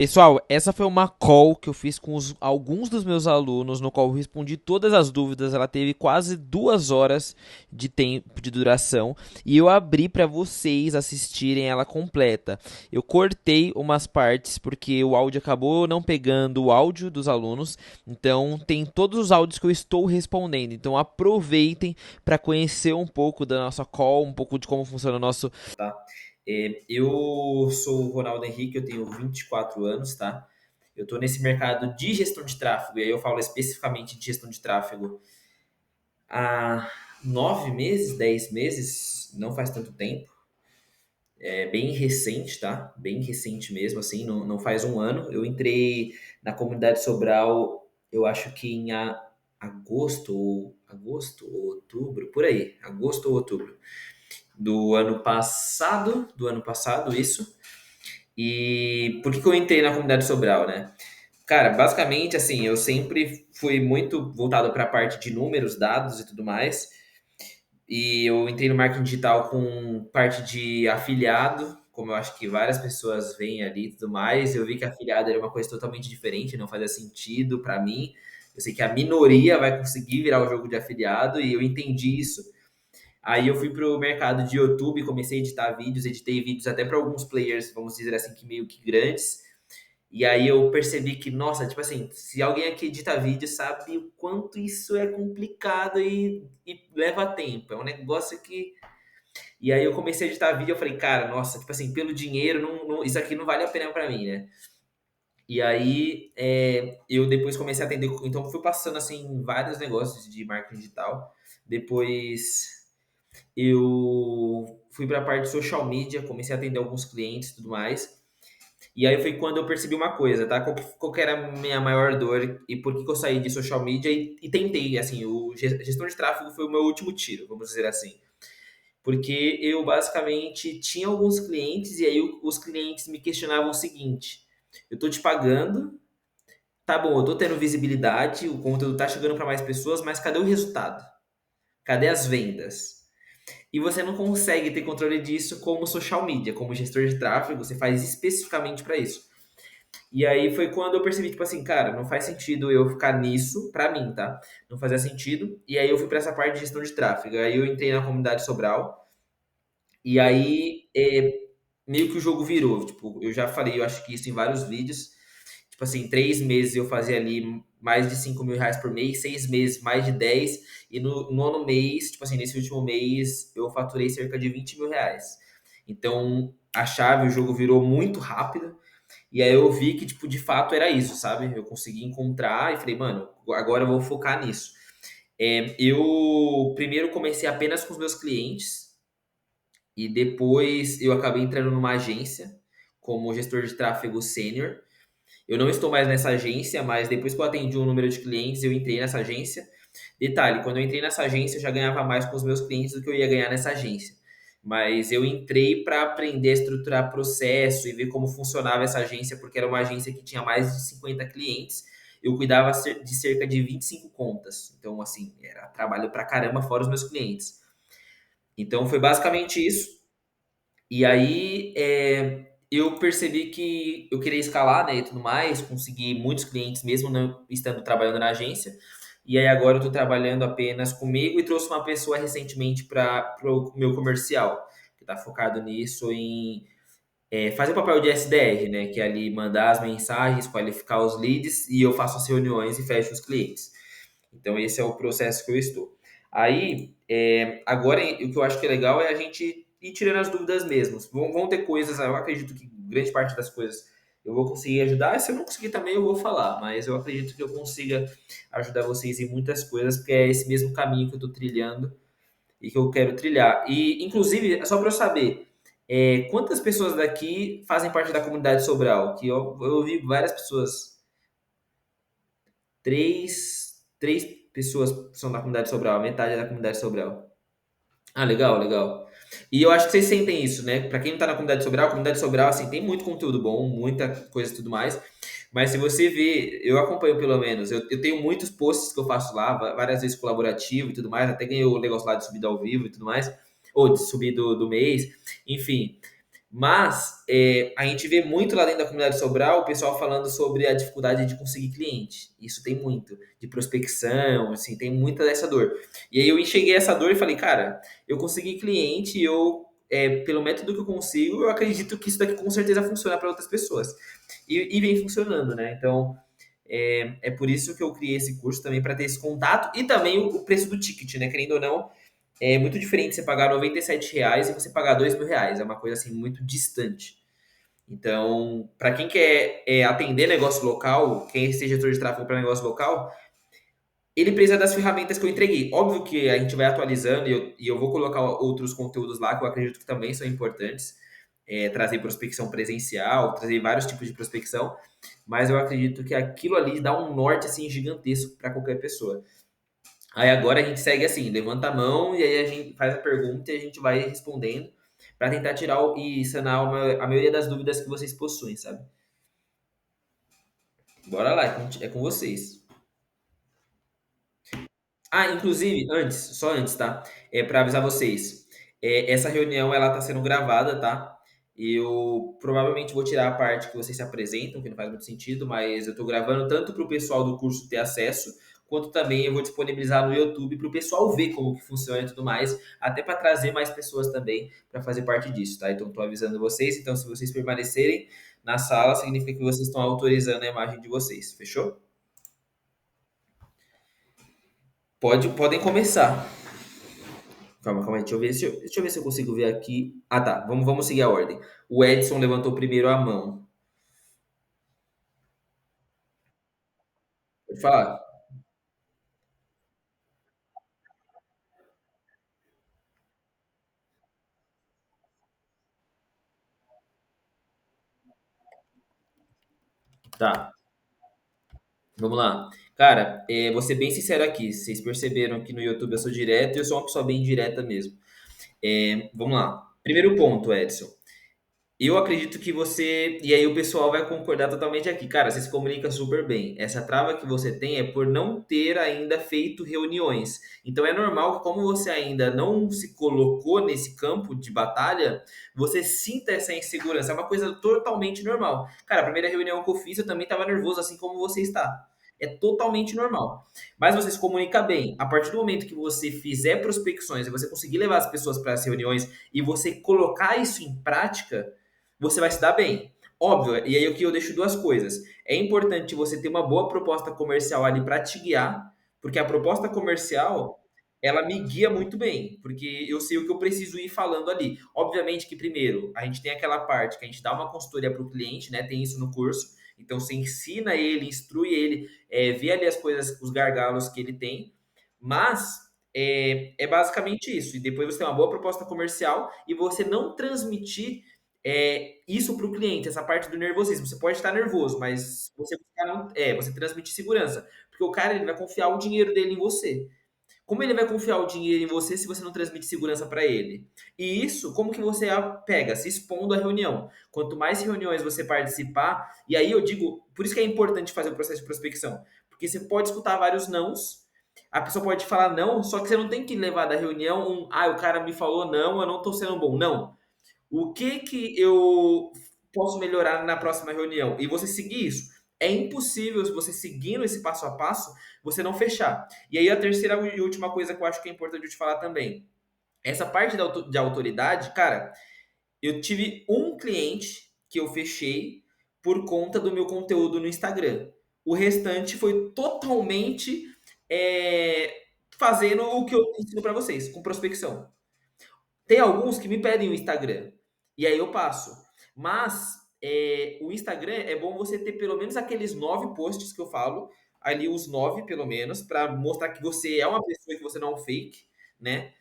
Pessoal, essa foi uma call que eu fiz com alguns dos meus alunos, no qual eu respondi todas as dúvidas. Ela teve quase 2 horas de tempo de duração e eu abri para vocês assistirem ela completa. Eu cortei umas partes porque o áudio acabou não pegando o áudio dos alunos, então tem todos os áudios que eu estou respondendo. Então aproveitem para conhecer um pouco da nossa call, um pouco de como funciona o nosso. Tá? Eu sou o Ronaldo Henrique, eu tenho 24 anos, tá? Eu estou nesse mercado de gestão de tráfego, e aí eu falo especificamente de gestão de tráfego há 9 meses, 10 meses, não faz tanto tempo. É bem recente, tá? Bem recente mesmo, assim, não faz um ano. Eu entrei na comunidade Sobral, eu acho que em agosto ou outubro, por aí, agosto ou outubro do ano passado, isso. E por que eu entrei na comunidade Sobral, né? Cara, basicamente, assim, eu sempre fui muito voltado para a parte de números, dados e tudo mais. E eu entrei no marketing digital com parte de afiliado, como eu acho que várias pessoas veem ali e tudo mais. Eu vi que afiliado era uma coisa totalmente diferente, não fazia sentido para mim. Eu sei que a minoria vai conseguir virar o jogo de afiliado e eu entendi isso. Aí eu fui pro mercado de YouTube, comecei a editar vídeos, editei vídeos até para alguns players, vamos dizer assim, que meio que grandes. E aí eu percebi que, nossa, tipo assim, se alguém aqui edita vídeo, sabe o quanto isso é complicado e leva tempo. É um negócio que. E aí eu comecei a editar vídeo, eu falei, cara, nossa, tipo assim, pelo dinheiro, isso aqui não vale a pena pra mim, né? E aí eu depois comecei a atender, então fui passando assim vários negócios de marketing digital. Depois eu fui para a parte de social media, comecei a atender alguns clientes e tudo mais. E aí foi quando eu percebi uma coisa, tá? Qual que era a minha maior dor e por que que eu saí de social media e tentei, assim, gestão de tráfego foi o meu último tiro, vamos dizer assim. Porque eu basicamente tinha alguns clientes e aí os clientes me questionavam o seguinte: eu tô te pagando, tá bom, eu tô tendo visibilidade, o conteúdo tá chegando para mais pessoas, mas cadê o resultado? Cadê as vendas? E você não consegue ter controle disso como social media, como gestor de tráfego, você faz especificamente para isso. E aí foi quando eu percebi, tipo assim, cara, não faz sentido eu ficar nisso, pra mim, tá? Não fazia sentido. E aí eu fui pra essa parte de gestão de tráfego. Aí eu entrei na comunidade Sobral. E aí meio que o jogo virou. Tipo, eu já falei, eu acho que isso em vários vídeos. Tipo assim, 3 meses eu fazia ali mais de R$ 5.000 por mês, 6 meses mais de 10. E no nono mês, tipo assim, nesse último mês, eu faturei cerca de R$ 20.000. Então, a chave, o jogo virou muito rápido. E aí eu vi que, tipo, de fato era isso, sabe? Eu consegui encontrar e falei, mano, agora eu vou focar nisso. Eu primeiro comecei apenas com os meus clientes e depois eu acabei entrando numa agência como gestor de tráfego sênior. Eu não estou mais nessa agência, mas depois que eu atendi um número de clientes, eu entrei nessa agência. Detalhe, quando eu entrei nessa agência, eu já ganhava mais com os meus clientes do que eu ia ganhar nessa agência. Mas eu entrei para aprender a estruturar processo e ver como funcionava essa agência, porque era uma agência que tinha mais de 50 clientes. Eu cuidava de cerca de 25 contas. Então, assim, era trabalho pra caramba, fora os meus clientes. Então, foi basicamente isso. E aí eu percebi que eu queria escalar, né, e tudo mais, consegui muitos clientes mesmo não estando trabalhando na agência. E aí agora eu estou trabalhando apenas comigo e trouxe uma pessoa recentemente para o meu comercial, que está focado nisso em fazer o papel de SDR, né, que é ali mandar as mensagens, qualificar os leads e eu faço as reuniões e fecho os clientes. Então esse é o processo que eu estou. Aí, agora o que eu acho que é legal é a gente ir tirando as dúvidas mesmo. Vão ter coisas, eu acredito que grande parte das coisas eu vou conseguir ajudar. Se eu não conseguir também, eu vou falar. Mas eu acredito que eu consiga ajudar vocês em muitas coisas, porque é esse mesmo caminho que eu estou trilhando e que eu quero trilhar. E, inclusive, só para eu saber, quantas pessoas daqui fazem parte da comunidade Sobral? Que eu ouvi várias pessoas. Três pessoas são da comunidade Sobral, a metade é da comunidade Sobral. Ah, legal, legal. E eu acho que vocês sentem isso, né? Pra quem não tá na comunidade Sobral, a comunidade Sobral, assim, tem muito conteúdo bom, muita coisa e tudo mais. Mas se você vê, eu acompanho pelo menos, eu tenho muitos posts que eu faço lá, várias vezes colaborativo e tudo mais, até ganhei o negócio lá de subida ao vivo e tudo mais, ou de subir do mês, enfim. Mas a gente vê muito lá dentro da comunidade Sobral o pessoal falando sobre a dificuldade de conseguir cliente. Isso tem muito, de prospecção, assim, tem muita dessa dor. E aí eu enxerguei essa dor e falei, cara, eu consegui cliente, pelo método que eu consigo, eu acredito que isso daqui com certeza funciona para outras pessoas. E vem funcionando, né? Então, é por isso que eu criei esse curso também, para ter esse contato e também o preço do ticket, né? Querendo ou não, é muito diferente você pagar R$ 97 e você pagar R$ 2.000. É uma coisa assim muito distante. Então, para quem quer atender negócio local, quem seja gestor de tráfego para negócio local, ele precisa das ferramentas que eu entreguei. Óbvio que a gente vai atualizando e eu vou colocar outros conteúdos lá que eu acredito que também são importantes. Trazer prospecção presencial, trazer vários tipos de prospecção, mas eu acredito que aquilo ali dá um norte assim gigantesco para qualquer pessoa. Aí agora a gente segue assim, levanta a mão e aí a gente faz a pergunta e a gente vai respondendo para tentar tirar e sanar a maioria das dúvidas que vocês possuem, sabe? Bora lá, é com vocês. Ah, inclusive, só antes, tá? Para avisar vocês, essa reunião ela tá sendo gravada, tá? Eu provavelmente vou tirar a parte que vocês se apresentam, que não faz muito sentido, mas eu tô gravando tanto para o pessoal do curso ter acesso, quanto também eu vou disponibilizar no YouTube para o pessoal ver como que funciona e tudo mais, até para trazer mais pessoas também para fazer parte disso, tá? Então tô avisando vocês, então se vocês permanecerem na sala, significa que vocês estão autorizando a imagem de vocês, fechou? Podem começar. Calma, calma aí. Deixa eu ver se eu consigo ver aqui. Ah, tá. Vamos seguir a ordem. O Edson levantou primeiro a mão. Pode falar. Tá. Vamos lá. Cara, vou ser bem sincero aqui. Vocês perceberam que no YouTube eu sou direto e eu sou uma pessoa bem direta mesmo. Vamos lá. Primeiro ponto, Edson. Eu acredito que você. E aí o pessoal vai concordar totalmente aqui. Cara, você se comunica super bem. Essa trava que você tem é por não ter ainda feito reuniões. Então é normal que, como você ainda não se colocou nesse campo de batalha, você sinta essa insegurança. É uma coisa totalmente normal. Cara, a primeira reunião que eu fiz, eu também estava nervoso, assim como você está. É totalmente normal. Mas você se comunica bem. A partir do momento que você fizer prospecções e você conseguir levar as pessoas para as reuniões e você colocar isso em prática, você vai se dar bem. Óbvio, e aí aqui eu deixo duas coisas. É importante você ter uma boa proposta comercial ali para te guiar, porque a proposta comercial ela me guia muito bem, porque eu sei o que eu preciso ir falando ali. Obviamente que primeiro a gente tem aquela parte que a gente dá uma consultoria para o cliente, né? Tem isso no curso. Então você ensina ele, instrui ele, vê ali as coisas, os gargalos que ele tem, mas é basicamente isso. E depois você tem uma boa proposta comercial e você não transmitir isso para o cliente, essa parte do nervosismo. Você pode estar nervoso, mas você transmite segurança. Porque o cara ele vai confiar o dinheiro dele em você. Como ele vai confiar o dinheiro em você se você não transmite segurança para ele? E isso, como que você pega? Se expondo à reunião. Quanto mais reuniões você participar, e aí eu digo, por isso que é importante fazer o processo de prospecção. Porque você pode escutar vários nãos, a pessoa pode falar não, só que você não tem que levar da reunião o cara me falou não, eu não estou sendo bom. Não. O que que eu posso melhorar na próxima reunião? E você seguir isso. É impossível, se você seguindo esse passo a passo, você não fechar. E aí a terceira e última coisa que eu acho que é importante eu te falar também. Essa parte de autoridade, cara, eu tive um cliente que eu fechei por conta do meu conteúdo no Instagram. O restante foi totalmente é, fazendo o que eu ensino para vocês, com prospecção. Tem alguns que me pedem o Instagram. E aí eu passo. Mas o Instagram é bom você ter pelo menos aqueles 9 posts que eu falo. Ali os 9, pelo menos, para mostrar que você é uma pessoa e que você não é um fake, né?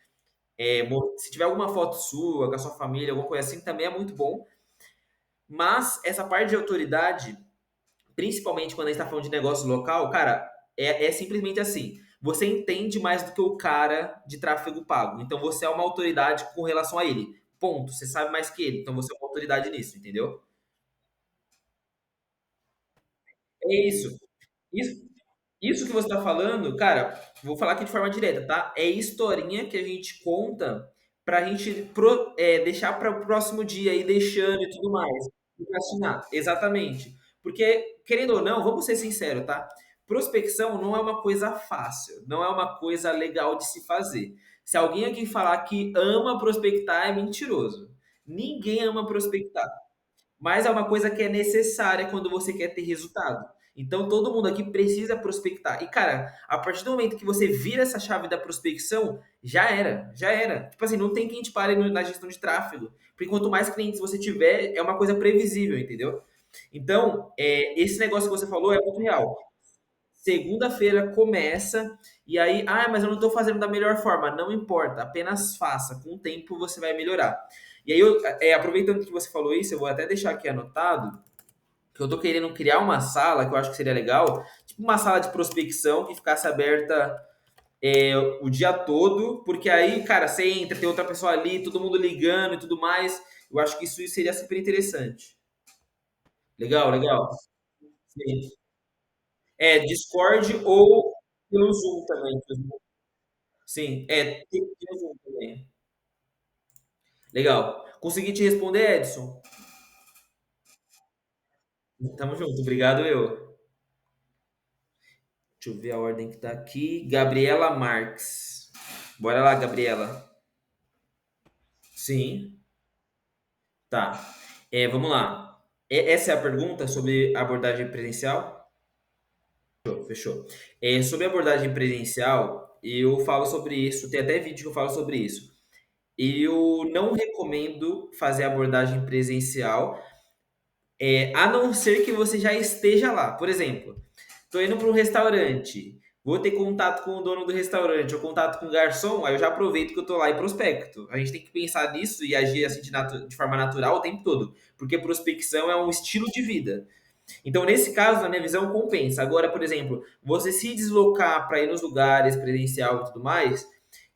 Se tiver alguma foto sua, com a sua família, alguma coisa assim, também é muito bom. Mas essa parte de autoridade, principalmente quando a gente está falando de negócio local, cara, é simplesmente assim. Você entende mais do que o cara de tráfego pago. Então você é uma autoridade com relação a ele. Ponto. Você sabe mais que ele. Então você é uma autoridade nisso, entendeu? É isso. Isso, isso que você está falando, cara, vou falar aqui de forma direta, tá? É historinha que a gente conta para a gente deixar para o próximo dia, ir deixando e tudo mais. Procrastinar, exatamente. Porque, querendo ou não, vamos ser sinceros, tá? Prospecção não é uma coisa fácil, não é uma coisa legal de se fazer. Se alguém aqui falar que ama prospectar, é mentiroso. Ninguém ama prospectar. Mas é uma coisa que é necessária quando você quer ter resultado. Então todo mundo aqui precisa prospectar. E cara, a partir do momento que você vira essa chave da prospecção, já era, já era. Tipo assim, não tem quem te pare na gestão de tráfego. Porque quanto mais clientes você tiver, é uma coisa previsível, entendeu? Então, esse negócio que você falou é muito real. Segunda-feira começa, e aí, mas eu não estou fazendo da melhor forma. Não importa, apenas faça. Com o tempo você vai melhorar. E aí, aproveitando que você falou isso, eu vou até deixar aqui anotado que eu tô querendo criar uma sala que eu acho que seria legal, tipo uma sala de prospecção que ficasse aberta o dia todo, porque aí, cara, você entra, tem outra pessoa ali, todo mundo ligando e tudo mais. Eu acho que isso seria super interessante. Legal, legal. Sim. Discord ou pelo Zoom também. Sim, tem o Zoom também. Legal. Consegui te responder, Edson? Tamo junto, obrigado eu. Deixa eu ver a ordem que tá aqui. Gabriela Marques. Bora lá, Gabriela. Sim, tá. Vamos lá. Essa é a pergunta sobre abordagem presencial? Fechou. Sobre abordagem presencial, eu falo sobre isso, tem até vídeo que eu falo sobre isso. Eu não recomendo fazer abordagem presencial, a não ser que você já esteja lá. Por exemplo, tô indo para um restaurante, vou ter contato com o dono do restaurante ou contato com o garçom, aí eu já aproveito que eu tô lá e prospecto. A gente tem que pensar nisso e agir assim de forma natural o tempo todo, porque prospecção é um estilo de vida. Então, nesse caso, na minha visão, compensa. Agora, por exemplo, você se deslocar para ir nos lugares presencial e tudo mais,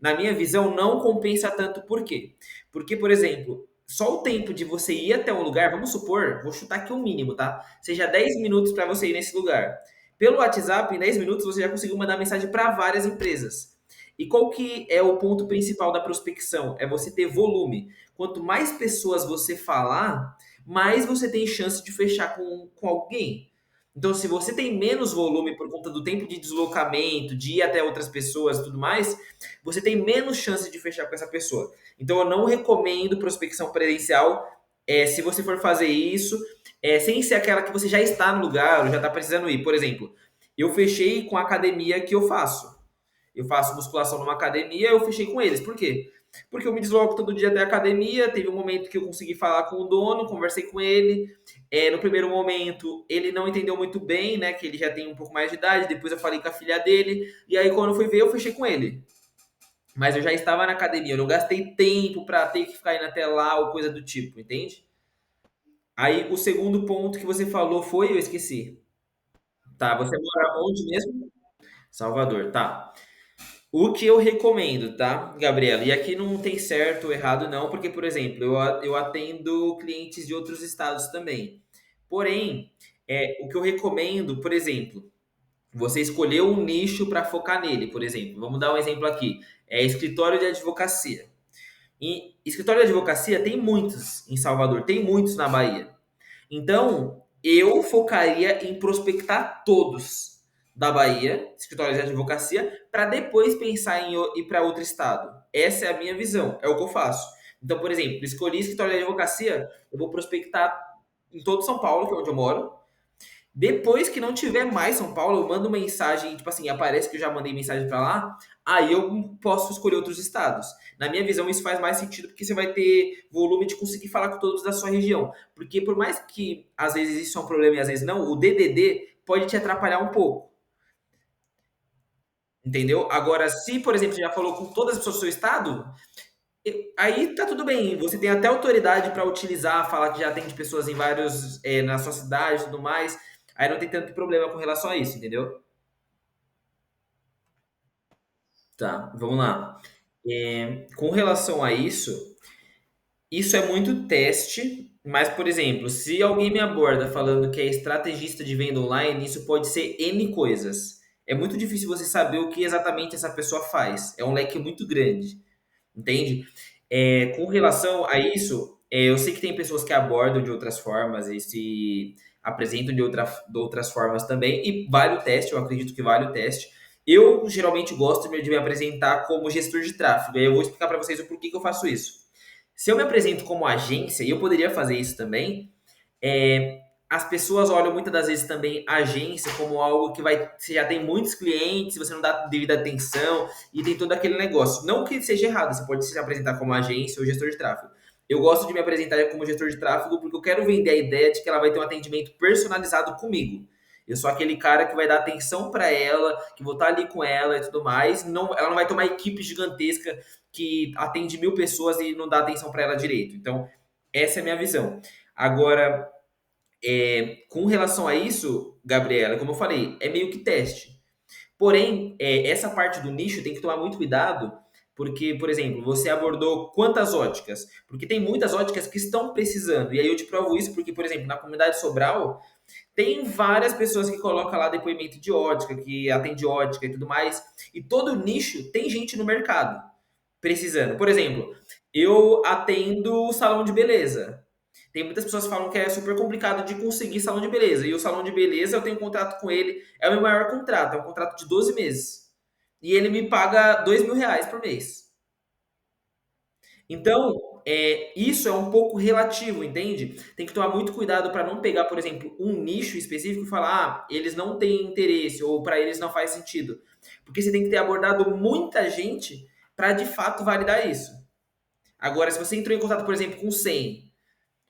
na minha visão, não compensa tanto. Por quê? Porque, por exemplo, só o tempo de você ir até um lugar, vamos supor, vou chutar aqui o mínimo, tá? Seja 10 minutos para você ir nesse lugar. Pelo WhatsApp, em 10 minutos, você já conseguiu mandar mensagem para várias empresas. E qual que é o ponto principal da prospecção? É você ter volume. Quanto mais pessoas você falar, mais você tem chance de fechar com alguém. Então, se você tem menos volume por conta do tempo de deslocamento, de ir até outras pessoas e tudo mais, você tem menos chance de fechar com essa pessoa. Então, eu não recomendo prospecção presencial se você for fazer isso, sem ser aquela que você já está no lugar ou já está precisando ir. Por exemplo, eu fechei com a academia que eu faço. Eu faço musculação numa academia, eu fechei com eles. Por quê? Porque eu me desloco todo dia até a academia. Teve um momento que eu consegui falar com o dono, conversei com ele. No primeiro momento, ele não entendeu muito bem, né? Que ele já tem um pouco mais de idade. Depois eu falei com a filha dele. E aí, quando eu fui ver, eu fechei com ele. Mas eu já estava na academia, eu não gastei tempo para ter que ficar indo até lá ou coisa do tipo, entende? Aí o segundo ponto que você falou foi, eu esqueci. Tá, você mora onde mesmo? Salvador, tá. O que eu recomendo, tá, Gabriela? E aqui não tem certo ou errado, não, porque, por exemplo, eu atendo clientes de outros estados também. Porém, o que eu recomendo, por exemplo, você escolheu um nicho para focar nele, por exemplo. Vamos dar um exemplo aqui. Escritório de advocacia. E escritório de advocacia tem muitos em Salvador, tem muitos na Bahia. Então, eu focaria em prospectar todos da Bahia, escritórios de advocacia, para depois pensar em ir para outro estado. Essa é a minha visão, é o que eu faço. Então, por exemplo, escolhi escritório de advocacia, eu vou prospectar em todo São Paulo, que é onde eu moro. Depois que não tiver mais São Paulo, eu mando mensagem, tipo assim, aparece que eu já mandei mensagem para lá, aí eu posso escolher outros estados. Na minha visão, isso faz mais sentido porque você vai ter volume de conseguir falar com todos da sua região. Porque por mais que às vezes isso é um problema e às vezes não, o DDD pode te atrapalhar um pouco, entendeu? Agora, se, por exemplo, você já falou com todas as pessoas do seu estado, aí tá tudo bem. Você tem até autoridade para utilizar, falar que já tem de pessoas em vários, na sua cidade e tudo mais. Aí não tem tanto problema com relação a isso, entendeu? Tá, vamos lá. Com relação a isso, isso é muito teste, mas, por exemplo, se alguém me aborda falando que é estrategista de venda online, isso pode ser N coisas. É muito difícil você saber o que exatamente essa pessoa faz. É um leque muito grande, entende? Com relação a isso, eu sei que tem pessoas que abordam de outras formas e se apresentam de outras formas também, e vale o teste, eu acredito que vale o teste. Eu geralmente gosto de me apresentar como gestor de tráfego, e eu vou explicar para vocês o porquê que eu faço isso. Se eu me apresento como agência, e eu poderia fazer isso também, é, as pessoas olham muitas das vezes também a agência como algo que vai. Você já tem muitos clientes, você não dá devida atenção e tem todo aquele negócio. Não que seja errado, você pode se apresentar como agência ou gestor de tráfego. Eu gosto de me apresentar como gestor de tráfego porque eu quero vender a ideia de que ela vai ter um atendimento personalizado comigo. Eu sou aquele cara que vai dar atenção para ela, que vou estar ali com ela e tudo mais. Não, ela não vai ter uma equipe gigantesca que atende 1.000 pessoas e não dá atenção para ela direito. Então, essa é a minha visão. Agora, com relação a isso, Gabriela, como eu falei, é meio que teste. Porém, essa parte do nicho tem que tomar muito cuidado, porque, por exemplo, você abordou quantas óticas? Porque tem muitas óticas que estão precisando. E aí eu te provo isso porque, por exemplo, na comunidade Sobral, tem várias pessoas que colocam lá depoimento de ótica, que atende ótica e tudo mais. E todo nicho tem gente no mercado precisando. Por exemplo, eu atendo salão de beleza. Tem muitas pessoas que falam que é super complicado de conseguir salão de beleza. E o salão de beleza, eu tenho um contrato com ele, é o meu maior contrato, é um contrato de 12 meses. E ele me paga R$ 2.000 por mês. Então, isso é um pouco relativo, entende? Tem que tomar muito cuidado para não pegar, por exemplo, um nicho específico e falar, eles não têm interesse, ou para eles não faz sentido. Porque você tem que ter abordado muita gente para de fato validar isso. Agora, se você entrou em contato, por exemplo, com 100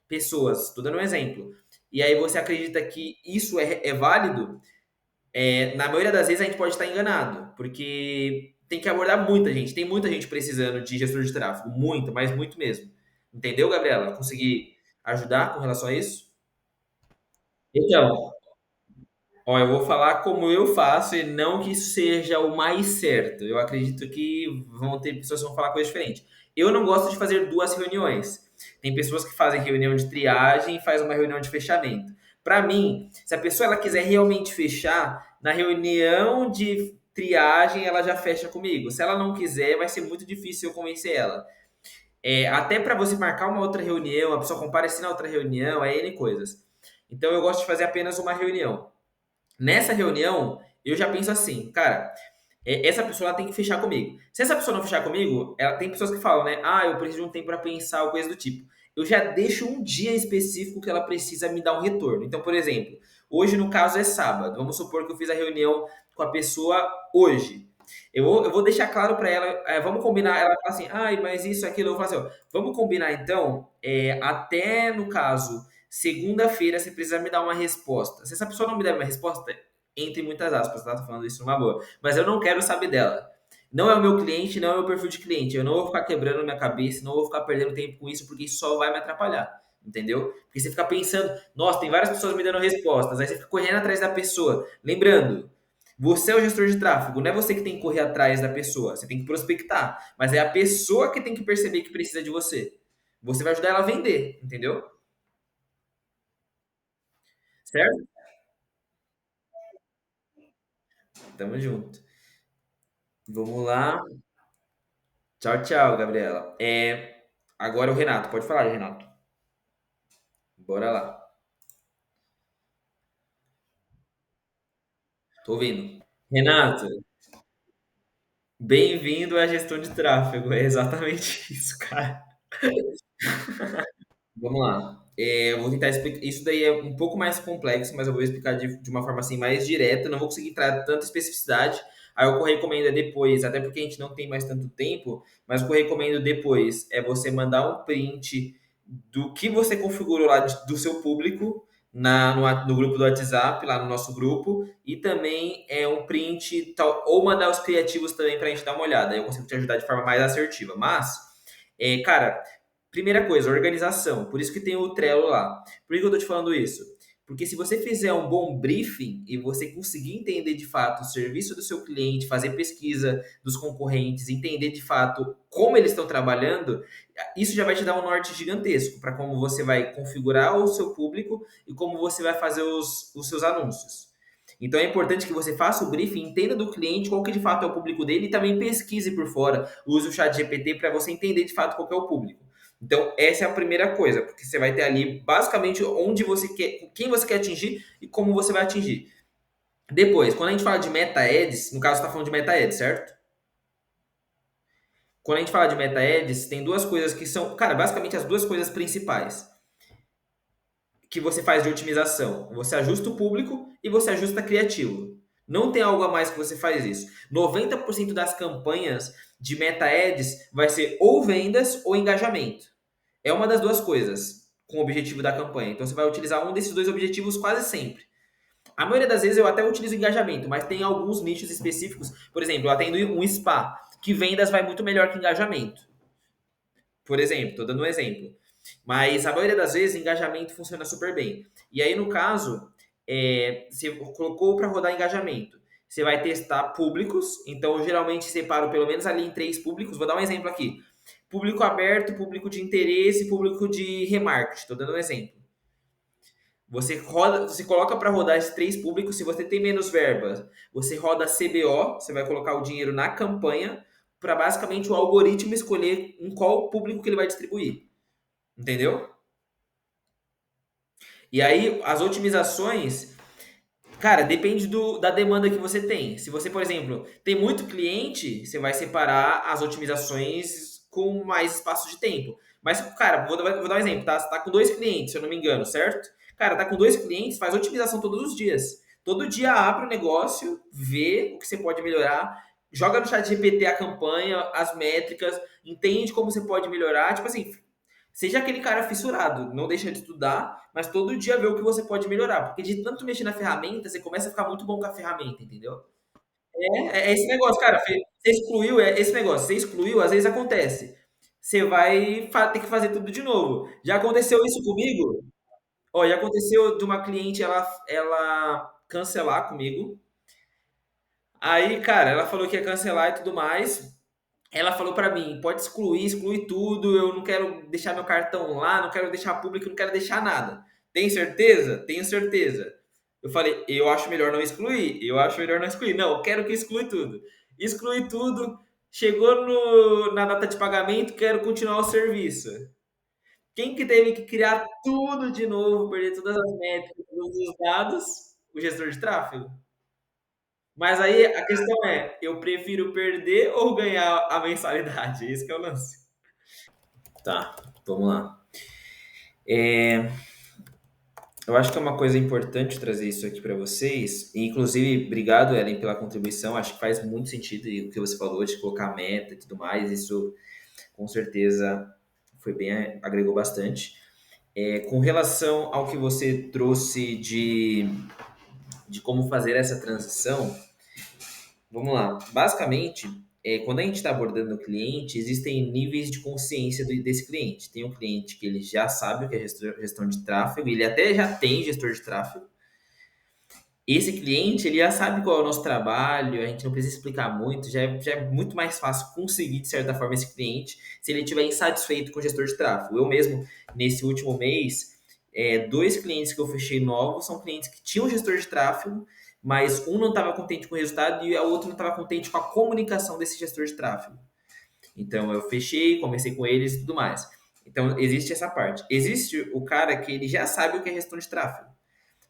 pessoas, estou dando um exemplo, e aí você acredita que isso é válido, na maioria das vezes a gente pode estar enganado, porque tem que abordar muita gente, tem muita gente precisando de gestor de tráfego, muito, mas muito mesmo. Entendeu, Gabriela? Consegui ajudar com relação a isso? Então, ó, eu vou falar como eu faço e não que isso seja o mais certo. Eu acredito que vão ter pessoas que vão falar coisa diferente. Eu não gosto de fazer duas reuniões. Tem pessoas que fazem reunião de triagem e faz uma reunião de fechamento. Para mim, se a pessoa ela quiser realmente fechar, na reunião de triagem ela já fecha comigo. Se ela não quiser, vai ser muito difícil eu convencer ela. Até para você marcar uma outra reunião, a pessoa comparecer na outra reunião, é N coisas. Então eu gosto de fazer apenas uma reunião. Nessa reunião, eu já penso assim, cara, essa pessoa ela tem que fechar comigo. Se essa pessoa não fechar comigo, ela tem pessoas que falam, né? Ah, eu preciso de um tempo para pensar, ou coisa do tipo. Eu já deixo um dia específico que ela precisa me dar um retorno. Então, por exemplo, hoje no caso é sábado. Vamos supor que eu fiz a reunião com a pessoa hoje. Eu vou deixar claro para ela, vamos combinar. Ela fala assim, ai, mas isso, aquilo. Eu falo assim, ó, vamos combinar então, até no caso, segunda-feira você precisa me dar uma resposta. Se essa pessoa não me der uma resposta, entre muitas aspas, tá? Tô falando isso numa boa. Mas eu não quero saber dela. Não é o meu cliente, não é o meu perfil de cliente. Eu não vou ficar quebrando minha cabeça, não vou ficar perdendo tempo com isso, porque isso só vai me atrapalhar. Entendeu? Porque você fica pensando, nossa, tem várias pessoas me dando respostas, aí você fica correndo atrás da pessoa. Lembrando, você é o gestor de tráfego, não é você que tem que correr atrás da pessoa, você tem que prospectar, mas é a pessoa que tem que perceber que precisa de você. Você vai ajudar ela a vender, entendeu? Certo? Tamo junto. Vamos lá. Tchau, tchau, Gabriela. Agora o Renato. Pode falar, Renato. Bora lá. Tô ouvindo. Renato, bem-vindo à gestão de tráfego. É exatamente isso, cara. Vamos lá. Eu vou tentar explicar. Isso daí é um pouco mais complexo, mas eu vou explicar de uma forma assim mais direta. Não vou conseguir entrar tanta especificidade. Aí o que eu recomendo é depois, até porque a gente não tem mais tanto tempo, mas o que eu recomendo depois é você mandar um print do que você configurou lá do seu público no grupo do WhatsApp, lá no nosso grupo, e também um print, ou mandar os criativos também para a gente dar uma olhada. Aí eu consigo te ajudar de forma mais assertiva. Mas, cara, primeira coisa, organização. Por isso que tem o Trello lá. Por que eu tô te falando isso? Porque se você fizer um bom briefing e você conseguir entender de fato o serviço do seu cliente, fazer pesquisa dos concorrentes, entender de fato como eles estão trabalhando, isso já vai te dar um norte gigantesco para como você vai configurar o seu público e como você vai fazer os seus anúncios. Então é importante que você faça o briefing, entenda do cliente qual que de fato é o público dele e também pesquise por fora. Use o chat GPT para você entender de fato qual que é o público. Então, essa é a primeira coisa, porque você vai ter ali basicamente onde você quer, quem você quer atingir e como você vai atingir. Depois, quando a gente fala de meta ads, no caso você está falando de meta ads, certo? Quando a gente fala de meta ads, tem duas coisas que são, cara, basicamente as duas coisas principais que você faz de otimização. Você ajusta o público e você ajusta criativo. Não tem algo a mais que você faz isso. 90% das campanhas de meta ads vai ser ou vendas ou engajamento. É uma das duas coisas com o objetivo da campanha. Então você vai utilizar um desses dois objetivos quase sempre. A maioria das vezes eu até utilizo engajamento, mas tem alguns nichos específicos. Por exemplo, eu atendo um spa, que vendas vai muito melhor que engajamento. Por exemplo, estou dando um exemplo. Mas a maioria das vezes, engajamento funciona super bem. E aí, no caso, você colocou para rodar engajamento. Você vai testar públicos. Então, eu geralmente separo pelo menos ali em 3 públicos. Vou dar um exemplo aqui. Público aberto, público de interesse, público de remarketing. Estou dando um exemplo. Você roda, você coloca para rodar esses 3 públicos. Se você tem menos verba, você roda CBO, você vai colocar o dinheiro na campanha para basicamente o algoritmo escolher em qual público que ele vai distribuir. Entendeu? E aí, as otimizações, cara, depende da demanda que você tem. Se você, por exemplo, tem muito cliente, você vai separar as otimizações com mais espaço de tempo. Mas, cara, vou dar um exemplo, tá? Você tá com 2 clientes, se eu não me engano, certo? Cara, tá com 2 clientes, faz otimização todos os dias. Todo dia abre o negócio, vê o que você pode melhorar, joga no chat GPT a campanha, as métricas, entende como você pode melhorar. Tipo assim, seja aquele cara fissurado, não deixa de estudar, mas todo dia vê o que você pode melhorar. Porque de tanto mexer na ferramenta, você começa a ficar muito bom com a ferramenta, entendeu? É esse negócio, cara. Você excluiu, é esse negócio. Você excluiu, às vezes acontece. Você vai ter que fazer tudo de novo. Já aconteceu isso comigo? Ó, já aconteceu de uma cliente ela cancelar comigo. Aí, cara, ela falou que ia cancelar e tudo mais. Ela falou pra mim, pode excluir tudo, eu não quero deixar meu cartão lá, não quero deixar público, não quero deixar nada. Tem certeza? Tenho certeza. Eu falei, eu acho melhor não excluir, eu acho melhor não excluir. Não, eu quero que exclui tudo. Exclui tudo, chegou na data de pagamento, quero continuar o serviço. Quem que teve que criar tudo de novo, perder todas as métricas, todos os dados? O gestor de tráfego. Mas aí a questão é, eu prefiro perder ou ganhar a mensalidade? Esse que é o lance. Tá, vamos lá. Eu acho que é uma coisa importante trazer isso aqui para vocês. E, inclusive, obrigado, Ellen, pela contribuição. Acho que faz muito sentido o que você falou de colocar meta e tudo mais. Isso, com certeza, foi bem, agregou bastante. Com relação ao que você trouxe de como fazer essa transição, vamos lá. Basicamente, quando a gente está abordando o cliente, existem níveis de consciência desse cliente. Tem um cliente que ele já sabe o que é gestão de tráfego, ele até já tem gestor de tráfego. Esse cliente, ele já sabe qual é o nosso trabalho, a gente não precisa explicar muito, já é muito mais fácil conseguir, de certa forma, esse cliente se ele estiver insatisfeito com o gestor de tráfego. Eu mesmo, nesse último mês, 2 clientes que eu fechei novos são clientes que tinham gestor de tráfego, mas um não estava contente com o resultado e a outra não estava contente com a comunicação desse gestor de tráfego. Então, eu fechei, conversei com eles e tudo mais. Então, existe essa parte. Existe o cara que ele já sabe o que é gestão de tráfego,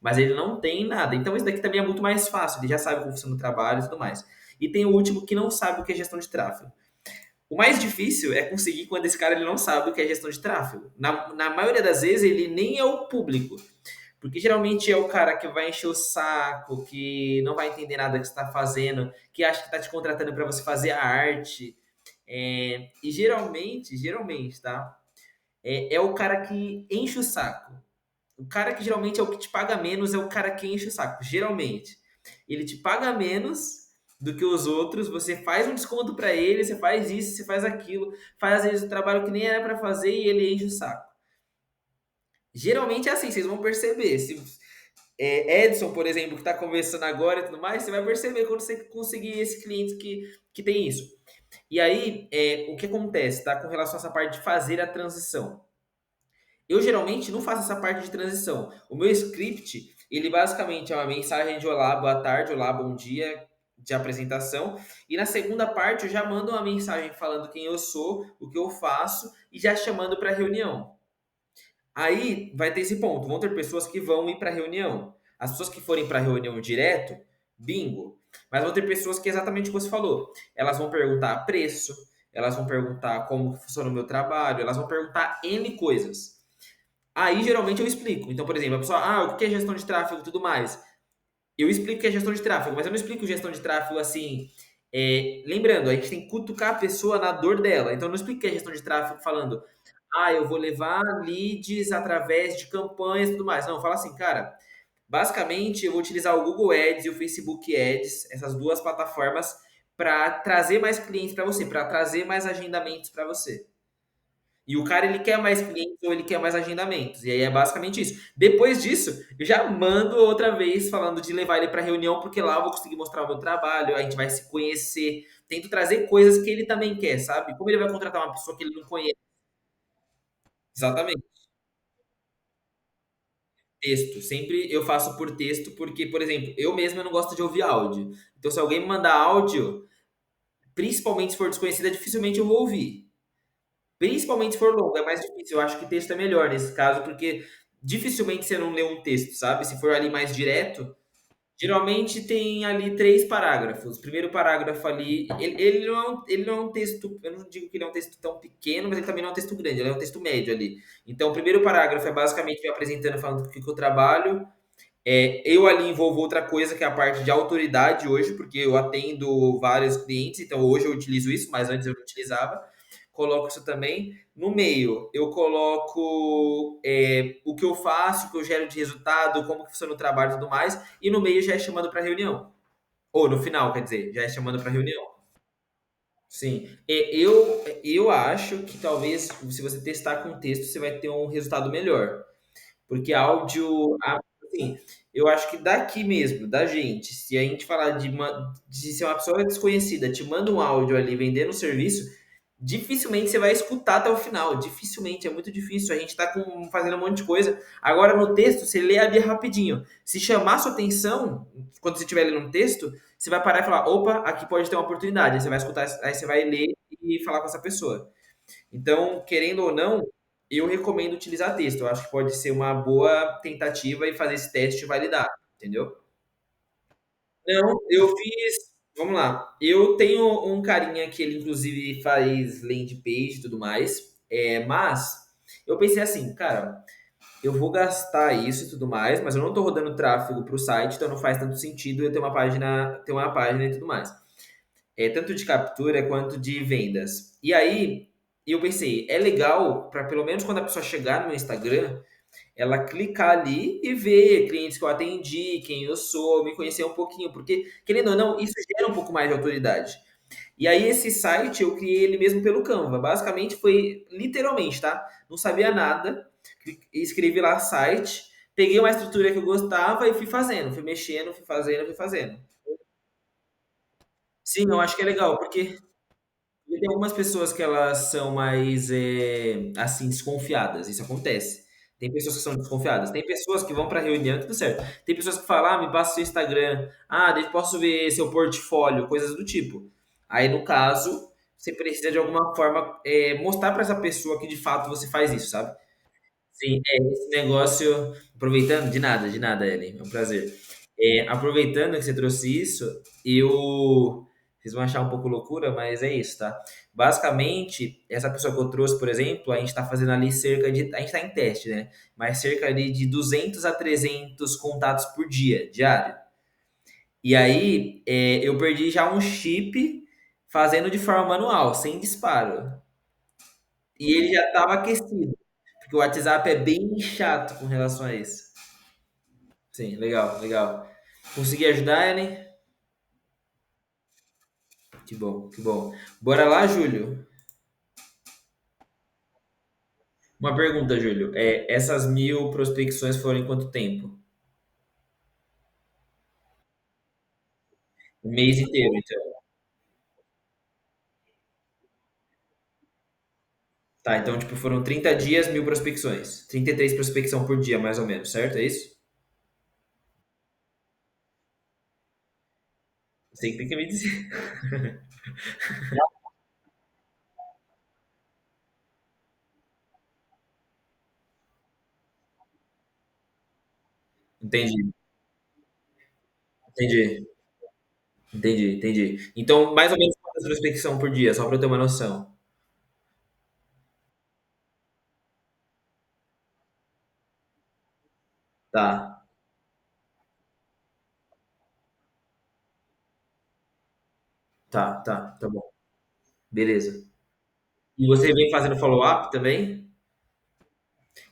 mas ele não tem nada. Então, isso daqui também é muito mais fácil, ele já sabe como funciona o trabalho e tudo mais. E tem o último que não sabe o que é gestão de tráfego. O mais difícil é conseguir quando esse cara ele não sabe o que é gestão de tráfego. Na maioria das vezes, ele nem é o público. Porque geralmente é o cara que vai encher o saco, que não vai entender nada que você está fazendo, que acha que está te contratando para você fazer a arte. E geralmente, tá? É o cara que enche o saco. O cara que geralmente é o que te paga menos é o cara que enche o saco, geralmente. Ele te paga menos do que os outros, você faz um desconto para ele, você faz isso, você faz aquilo, faz às vezes o trabalho que nem era para fazer e ele enche o saco. Geralmente é assim, vocês vão perceber. Se Edson, por exemplo, que está conversando agora e tudo mais, você vai perceber quando você conseguir esse cliente que tem isso. E aí, o que acontece, tá? Com relação a essa parte de fazer a transição. Eu geralmente não faço essa parte de transição. O meu script, Ele basicamente é uma mensagem de olá, boa tarde, olá, bom dia, de apresentação. E na segunda parte eu já mando uma mensagem falando quem eu sou, o que eu faço e já chamando para reunião. Aí vai ter esse ponto, vão ter pessoas que vão ir para reunião. As pessoas que forem para reunião direto, bingo. Mas vão ter pessoas que é exatamente o que você falou. Elas vão perguntar preço, elas vão perguntar como funciona o meu trabalho, elas vão perguntar N coisas. Aí geralmente eu explico. Então, por exemplo, a pessoa, o que é gestão de tráfego e tudo mais? Eu explico o que é gestão de tráfego, mas eu não explico gestão de tráfego assim. Lembrando, a gente tem que cutucar a pessoa na dor dela. Então, eu não explico o que é gestão de tráfego falando, eu vou levar leads através de campanhas e tudo mais. Não, fala assim, cara, basicamente eu vou utilizar o Google Ads e o Facebook Ads, essas duas plataformas, para trazer mais clientes para você, para trazer mais agendamentos para você. E o cara, ele quer mais clientes ou ele quer mais agendamentos. E aí é basicamente isso. Depois disso, eu já mando outra vez falando de levar ele para reunião, porque lá eu vou conseguir mostrar o meu trabalho, a gente vai se conhecer. Tento trazer coisas que ele também quer, sabe? Como ele vai contratar uma pessoa que ele não conhece? Exatamente. Texto. Sempre eu faço por texto, porque, por exemplo, eu mesmo não gosto de ouvir áudio. Então, se alguém me mandar áudio, principalmente se for desconhecida, dificilmente eu vou ouvir. Principalmente se for longo, é mais difícil. Eu acho que texto é melhor nesse caso, porque dificilmente você não lê um texto, sabe? Se for ali mais direto, geralmente tem ali três parágrafos. O primeiro parágrafo ali, ele não é um texto, eu não digo que ele é um texto tão pequeno, mas ele também não é um texto grande, ele é um texto médio ali. Então, o primeiro parágrafo é basicamente me apresentando, falando do que eu trabalho. Eu ali envolvo outra coisa que é a parte de autoridade hoje, porque eu atendo vários clientes, então hoje eu utilizo isso, mas antes eu não utilizava. Coloco isso também. No meio, eu coloco o que eu faço, o que eu gero de resultado, como que funciona o trabalho e tudo mais. E no meio já é chamando para reunião. Ou no final, quer dizer, já é chamando para reunião. Sim. Eu acho que talvez, se você testar com texto, você vai ter um resultado melhor. Porque áudio, assim, eu acho que daqui mesmo, da gente, se a gente falar de ser uma pessoa desconhecida, te manda um áudio ali vendendo um serviço, dificilmente você vai escutar até o final. Dificilmente, é muito difícil. A gente tá fazendo um monte de coisa. Agora no texto, você lê ali rapidinho. Se chamar sua atenção, quando você estiver lendo um texto, você vai parar e falar: opa, aqui pode ter uma oportunidade. Aí você vai escutar, aí você vai ler e falar com essa pessoa. Então, querendo ou não, eu recomendo utilizar texto. Eu acho que pode ser uma boa tentativa e fazer esse teste validar, entendeu? Não, eu fiz. Vamos lá. Eu tenho um carinha que ele, inclusive, faz landing page e tudo mais. Mas eu pensei assim, cara, eu vou gastar isso e tudo mais, mas eu não tô rodando tráfego para o site, então não faz tanto sentido eu ter uma página e tudo mais. Tanto de captura quanto de vendas. E aí, eu pensei, é legal para pelo menos quando a pessoa chegar no meu Instagram, ela clicar ali e ver clientes que eu atendi, quem eu sou, me conhecer um pouquinho, porque, querendo ou não, isso gera um pouco mais de autoridade. E aí, esse site eu criei ele mesmo pelo Canva. Basicamente foi literalmente, tá? Não sabia nada, escrevi lá site, peguei uma estrutura que eu gostava e fui fazendo, fui mexendo, fui fazendo, fui fazendo. Sim, eu acho que é legal, porque tem algumas pessoas que elas são mais, assim, desconfiadas, isso acontece. Tem pessoas que são desconfiadas, tem pessoas que vão para reunião, tudo certo. Tem pessoas que falam, me passa seu Instagram, daí posso ver seu portfólio, coisas do tipo. Aí, no caso, você precisa de alguma forma mostrar para essa pessoa que de fato você faz isso, sabe? Sim, esse negócio. Aproveitando, de nada, Ellen, é um prazer. Aproveitando que você trouxe isso, eu. Vocês vão achar um pouco loucura, mas é isso, tá? Basicamente, essa pessoa que eu trouxe, por exemplo, a gente tá fazendo ali cerca de. A gente tá em teste, né? Mas cerca ali de 200 a 300 contatos por dia, diário. E aí, eu perdi já um chip fazendo de forma manual, sem disparo. E ele já tava aquecido. Porque o WhatsApp é bem chato com relação a isso. Sim, legal, legal. Consegui ajudar, Ellen? Que bom, que bom. Bora lá, Júlio. Uma pergunta, Júlio. Essas 1.000 prospecções foram em quanto tempo? Um mês inteiro, então. Tá, então, tipo, foram 30 dias, 1.000 prospecções. 33 prospecção por dia, mais ou menos, certo? É isso? Você tem que me dizer. Entendi, entendi, entendi. Então, mais ou menos quantas prospecção por dia, só para eu ter uma noção. Tá, tá bom. Beleza. E você vem fazendo follow-up também?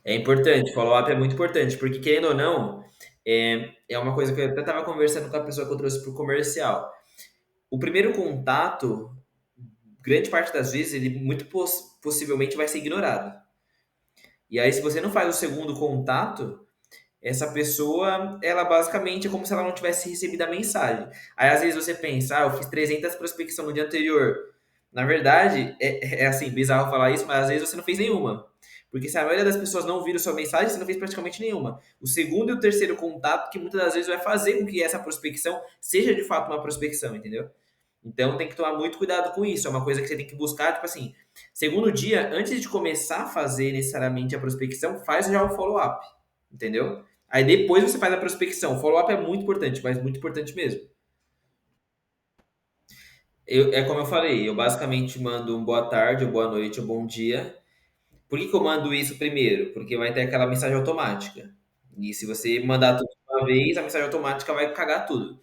É importante, follow-up é muito importante, porque querendo ou não, é uma coisa que eu até estava conversando com a pessoa que eu trouxe para o comercial. O primeiro contato, grande parte das vezes, ele muito possivelmente vai ser ignorado. E aí, se você não faz o segundo contato, essa pessoa, ela basicamente é como se ela não tivesse recebido a mensagem. Aí às vezes você pensa, eu fiz 300 prospecção no dia anterior. Na verdade, é assim, bizarro falar isso, mas às vezes você não fez nenhuma. Porque se a maioria das pessoas não viram sua mensagem, você não fez praticamente nenhuma. O segundo e o terceiro contato, que muitas das vezes vai fazer com que essa prospecção seja de fato uma prospecção, entendeu? Então tem que tomar muito cuidado com isso. É uma coisa que você tem que buscar, tipo assim, segundo dia, antes de começar a fazer necessariamente a prospecção, faz já o follow-up, entendeu? Aí depois você faz a prospecção. O follow-up é muito importante, mas muito importante mesmo. É como eu falei, eu basicamente mando um boa tarde, ou boa noite, ou bom dia. Por que que eu mando isso primeiro? Porque vai ter aquela mensagem automática. E se você mandar tudo de uma vez, a mensagem automática vai cagar tudo.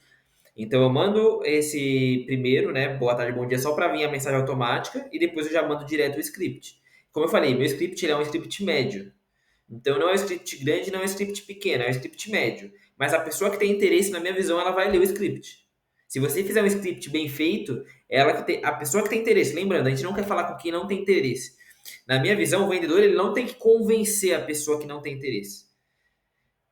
Então eu mando esse primeiro, né? Boa tarde, bom dia, só para vir a mensagem automática e depois eu já mando direto o script. Como eu falei, meu script ele é um script médio. Então não é um script grande, não é um script pequeno, é um script médio. Mas a pessoa que tem interesse, na minha visão, ela vai ler o script. Se você fizer um script bem feito, ela que tem, a pessoa que tem interesse, lembrando, a gente não quer falar com quem não tem interesse. Na minha visão, o vendedor ele não tem que convencer a pessoa que não tem interesse.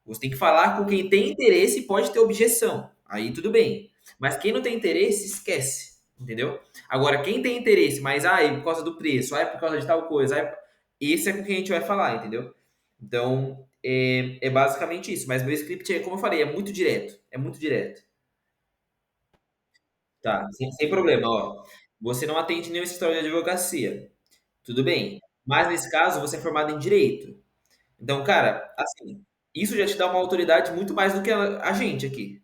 Você tem que falar com quem tem interesse e pode ter objeção. Aí tudo bem. Mas quem não tem interesse, esquece. Entendeu? Agora, quem tem interesse, mas por causa do preço, por causa de tal coisa, esse é com quem a gente vai falar, entendeu? Então, é basicamente isso. Mas meu script, como eu falei, é muito direto. É muito direto. Tá, sem problema, ó. Você não atende nenhum escritório de advocacia. Tudo bem. Mas nesse caso, você é formado em direito. Então, cara, assim, isso já te dá uma autoridade muito mais do que a gente aqui.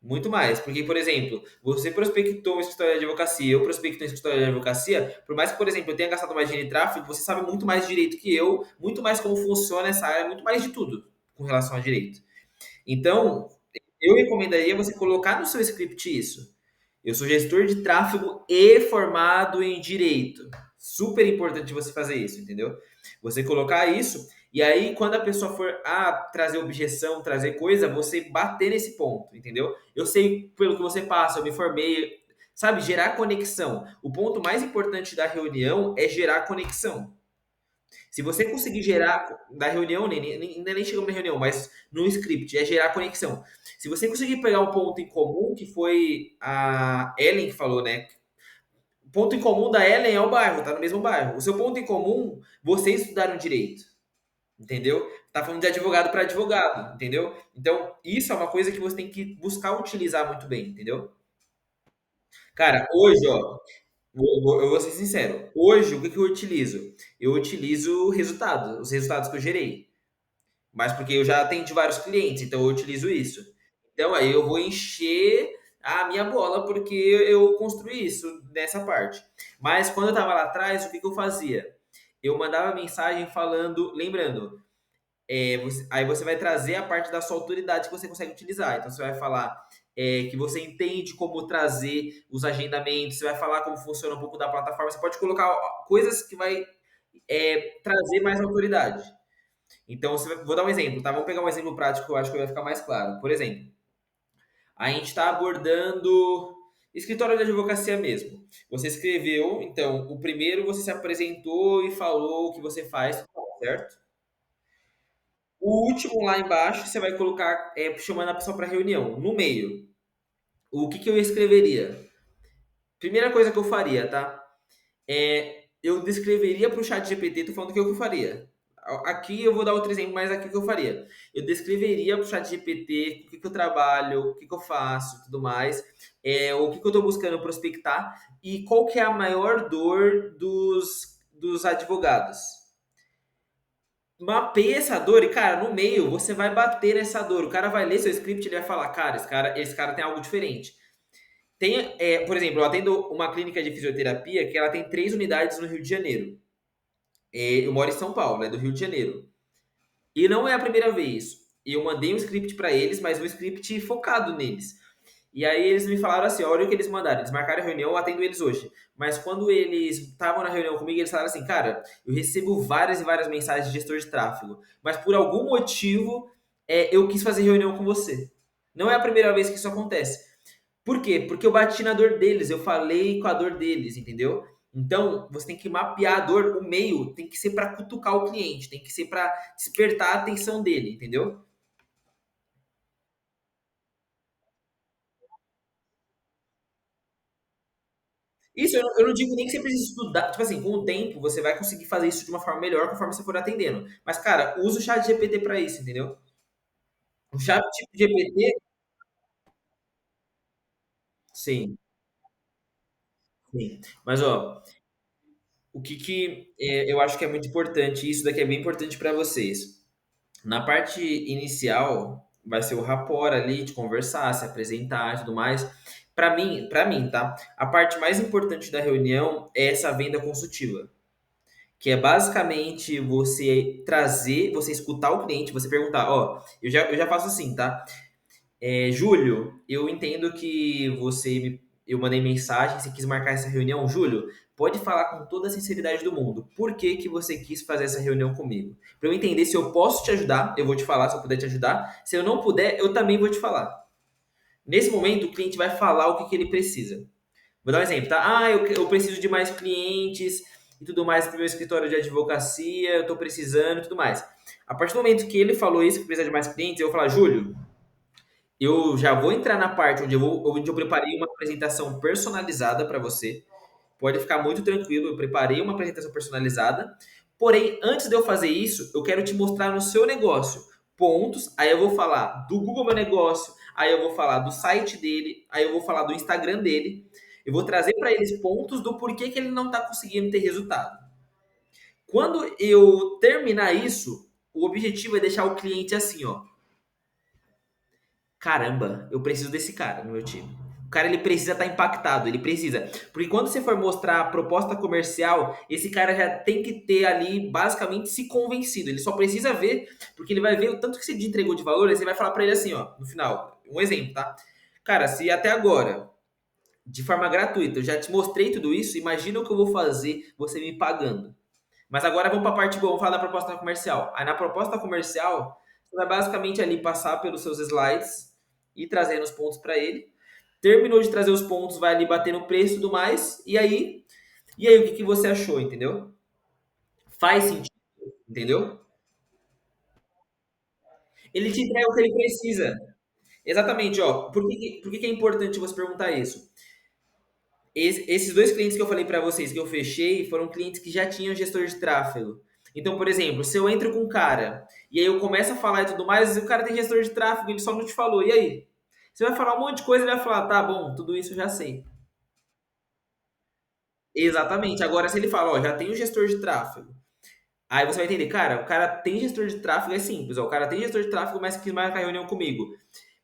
Muito mais. Porque, por exemplo, você prospectou um escritório de advocacia, eu prospectei um escritório de advocacia, por mais que, por exemplo, eu tenha gastado mais dinheiro em tráfego, você sabe muito mais de direito que eu, muito mais como funciona essa área, muito mais de tudo com relação a direito. Então, eu recomendaria você colocar no seu script isso. Eu sou gestor de tráfego e formado em direito. Super importante você fazer isso, entendeu? Você colocar isso, e aí quando a pessoa for trazer objeção, trazer coisa, você bater nesse ponto, entendeu? Eu sei pelo que você passa, eu me formei, sabe? Gerar conexão. O ponto mais importante da reunião é gerar conexão. Se você conseguir gerar da reunião, ainda nem chegamos na reunião, mas no script, é gerar conexão. Se você conseguir pegar um ponto em comum, que foi a Ellen que falou, né? O ponto em comum da Ellen é o bairro, tá no mesmo bairro. O seu ponto em comum, vocês estudaram direito, entendeu? Tá falando de advogado para advogado, entendeu? Então, isso é uma coisa que você tem que buscar utilizar muito bem, entendeu? Cara, hoje, ó, eu vou ser sincero. Hoje, o que que eu utilizo? Eu utilizo o resultado, os resultados que eu gerei. Mas porque eu já atendi vários clientes, então eu utilizo isso. Então aí eu vou encher a minha bola porque eu construí isso nessa parte. Mas quando eu estava lá atrás, o que que eu fazia? Eu mandava mensagem falando, lembrando, aí você vai trazer a parte da sua autoridade que você consegue utilizar. Então você vai falar que você entende como trazer os agendamentos, você vai falar como funciona um pouco da plataforma, você pode colocar coisas que vai trazer mais autoridade. Então, vou dar um exemplo, tá? Vamos pegar um exemplo prático que eu acho que vai ficar mais claro. Por exemplo, a gente está abordando escritório de advocacia mesmo. Você escreveu, então, o primeiro você se apresentou e falou o que você faz, certo? O último lá embaixo você vai colocar chamando a pessoa para reunião. No meio, o que que eu escreveria? Primeira coisa que eu faria, tá? Eu descreveria para o chat GPT, tô falando o que eu faria. Aqui eu vou dar outro exemplo, mas aqui que eu faria. Eu descreveria para o chat GPT o que, que eu trabalho, o que, que eu faço, tudo mais, o que, que eu estou buscando prospectar e qual que é a maior dor dos advogados. Mapeia essa dor e, cara, no meio você vai bater nessa dor. O cara vai ler seu script e ele vai falar, cara, esse cara tem algo diferente. Tem, por exemplo, eu atendo uma clínica de fisioterapia que ela tem 3 unidades no Rio de Janeiro. Eu moro em São Paulo, é do Rio de Janeiro. E não é a primeira vez. Eu mandei um script para eles, mas um script focado neles. E aí eles me falaram assim, olha o que eles mandaram. Eles marcaram a reunião, eu atendo eles hoje. Mas quando eles estavam na reunião comigo, eles falaram assim, cara, eu recebo várias e várias mensagens de gestor de tráfego, mas por algum motivo eu quis fazer reunião com você. Não é a primeira vez que isso acontece. Por quê? Porque eu bati na dor deles, eu falei com a dor deles, entendeu? Então, você tem que mapear a dor, o meio tem que ser para cutucar o cliente, tem que ser para despertar a atenção dele, entendeu? Isso eu não digo nem que você precisa estudar. Tipo assim, com o tempo você vai conseguir fazer isso de uma forma melhor conforme você for atendendo. Mas, cara, usa o chat GPT para isso, entendeu? O chat GPT, sim, sim. Mas, ó, o que que eu acho que é muito importante, isso daqui é bem importante para vocês. Na parte inicial, vai ser o rapport ali, de conversar, se apresentar e tudo mais. Para mim, tá? A parte mais importante da reunião é essa venda consultiva, que é basicamente você trazer, você escutar o cliente, você perguntar, ó, eu já faço assim, tá? Júlio, eu entendo que eu mandei mensagem, você quis marcar essa reunião. Júlio, pode falar com toda a sinceridade do mundo. Por que que você quis fazer essa reunião comigo? Para eu entender se eu posso te ajudar, eu vou te falar se eu puder te ajudar. Se eu não puder, eu também vou te falar. Nesse momento, o cliente vai falar o que que ele precisa. Vou dar um exemplo, tá? Eu preciso de mais clientes e tudo mais para o meu escritório de advocacia, eu estou precisando e tudo mais. A partir do momento que ele falou isso, que precisa de mais clientes, eu vou falar, Júlio, eu já vou entrar na parte onde eu preparei uma apresentação personalizada para você. Pode ficar muito tranquilo, eu preparei uma apresentação personalizada. Porém, antes de eu fazer isso, eu quero te mostrar no seu negócio pontos. Aí eu vou falar do Google Meu Negócio, aí eu vou falar do site dele, aí eu vou falar do Instagram dele. Eu vou trazer para eles pontos do porquê que ele não está conseguindo ter resultado. Quando eu terminar isso, o objetivo é deixar o cliente assim, ó. Caramba, eu preciso desse cara no meu time. O cara ele precisa estar impactado, ele precisa. Porque quando você for mostrar a proposta comercial, esse cara já tem que ter ali basicamente se convencido. Ele só precisa ver, porque ele vai ver o tanto que você entregou de valor, aí você vai falar para ele assim, ó, no final, um exemplo, tá? Cara, se até agora, de forma gratuita, eu já te mostrei tudo isso, imagina o que eu vou fazer você me pagando. Mas agora vamos para a parte boa, vamos falar da proposta comercial. Aí na proposta comercial, você vai basicamente ali passar pelos seus slides e trazendo os pontos para ele. Terminou de trazer os pontos, vai ali bater no preço e tudo mais. E aí o que, que você achou, entendeu? Faz sentido, entendeu? Ele te entrega o que ele precisa. Exatamente, ó. Por que que é importante você perguntar isso? Esses dois clientes que eu falei para vocês que eu fechei foram clientes que já tinham gestor de tráfego. Então, por exemplo, se eu entro com um cara e aí eu começo a falar e tudo mais, o cara tem gestor de tráfego, ele só não te falou. E aí? Você vai falar um monte de coisa, ele vai falar, tá bom, tudo isso eu já sei. Exatamente. Agora, se ele fala, ó, já tem o gestor de tráfego. Aí você vai entender, cara, o cara tem gestor de tráfego, é simples, ó, o cara tem gestor de tráfego, mas quis marcar reunião comigo.